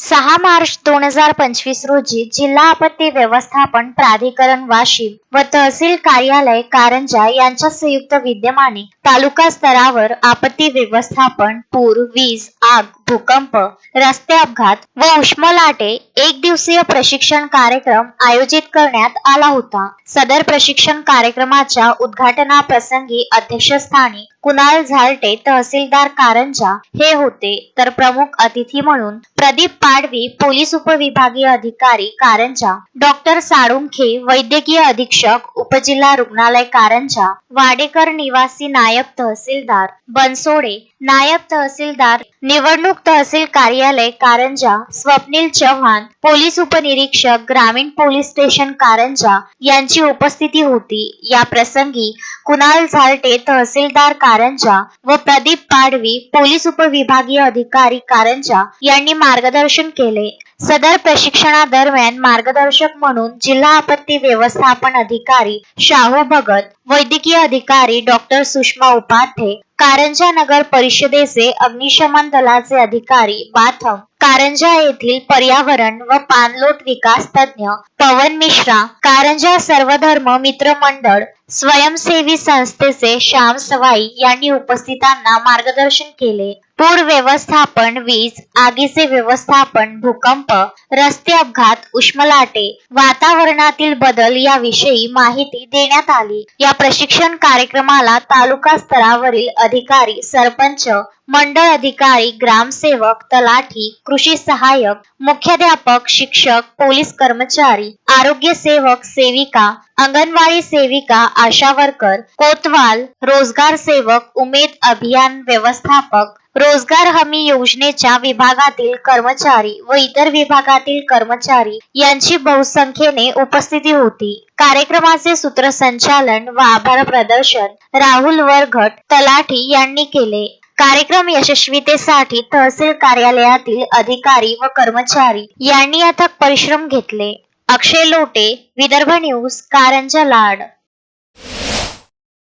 6 मार्च 2025 रोजी जिल्हा आपत्ती व्यवस्थापन प्राधिकरण वाशिम व तहसील कार्यालय कारंजा यांच्या संयुक्त विद्यमाने तालुका स्तरावर आपत्ती व्यवस्थापन, पूर, वीज, आग, भूकंप, रस्ते अपघात व उष्मलाटे एक दिवसीय प्रशिक्षण कार्यक्रम आयोजित करण्यात आला होता. सदर प्रशिक्षण कार्यक्रमाच्या उद्घाटनाप्रसंगी अध्यक्षस्थानी कुणाल झालटे तहसीलदार कारंजा हे होते, तर प्रमुख अतिथी म्हणून प्रदीप पाडवी पोलीस उपविभागीय अधिकारी कारंजा, डॉक्टर साळुंखे वैद्यकीय अधीक्षक उपजिल्हा रुग्णालय कारंजा, वाडेकर निवासी नायब तहसीलदार बनसोडे, नायब तहसीलदार निवडणूक तहसील कार्यालय कारंजा स्वप्नील चव्हाण, पोलीस उपनिरीक्षक ग्रामीण पोलीस स्टेशन कारंजा यांची उपस्थिती होती. या प्रसंगी कुणाल झालटे तहसीलदार कारंजा व प्रदीप पाडवी पोलीस उपविभागीय अधिकारी कारंजा यांनी मार्गदर्शन केले. सदर प्रशिक्षणादरम्यान मार्गदर्शक म्हणून जिल्हा आपत्ती व्यवस्थापन अधिकारी शाहू भगत, वैद्यकीय अधिकारी डॉक्टर सुषमा उपाध्ये, कारंजा नगर परिषदेचे अग्निशमन दलाचे अधिकारी बाथम, कारंजा येथील पर्यावरण व पाणलोट विकास तज्ञ पवन मिश्रा, कारंजा सर्वधर्म मित्र मंडळ स्वयंसेवी संस्थेचे श्याम सवाई यांनी उपस्थितांना मार्गदर्शन केले. पूर व्यवस्थापन, वीज, आगीचे व्यवस्थापन, भूकंप, रस्ते अपघात, उष्मलाटे, वातावरणातील बदल याविषयी माहिती देण्यात आली. या प्रशिक्षण कार्यक्रमाला तालुका स्तरावरील अधिकारी, सरपंच, मंडळ अधिकारी, ग्रामसेवक, तलाठी, कृषी सहाय्यक, मुख्याध्यापक, शिक्षक, पोलीस कर्मचारी, आरोग्य सेवक, सेविका, अंगणवाडी सेविका, आशा वर्कर, कोतवाल, रोजगार सेवक, उमेद अभियान व्यवस्थापक, रोजगार हमी योजनेच्या विभागातील कर्मचारी व इतर विभागातील कर्मचारी यांची बहुसंख्येने उपस्थिती होती. कार्यक्रमाचे सूत्रसंचालन व आभार प्रदर्शन राहुल वरघट तलाठी यांनी केले. कार्यक्रम यशस्वीतेसाठी तहसील कार्यालयातील अधिकारी व कर्मचारी यांनी अथक परिश्रम घेतले. अक्षय लोटे, विदर्भ न्यूज, कारंजा लाड.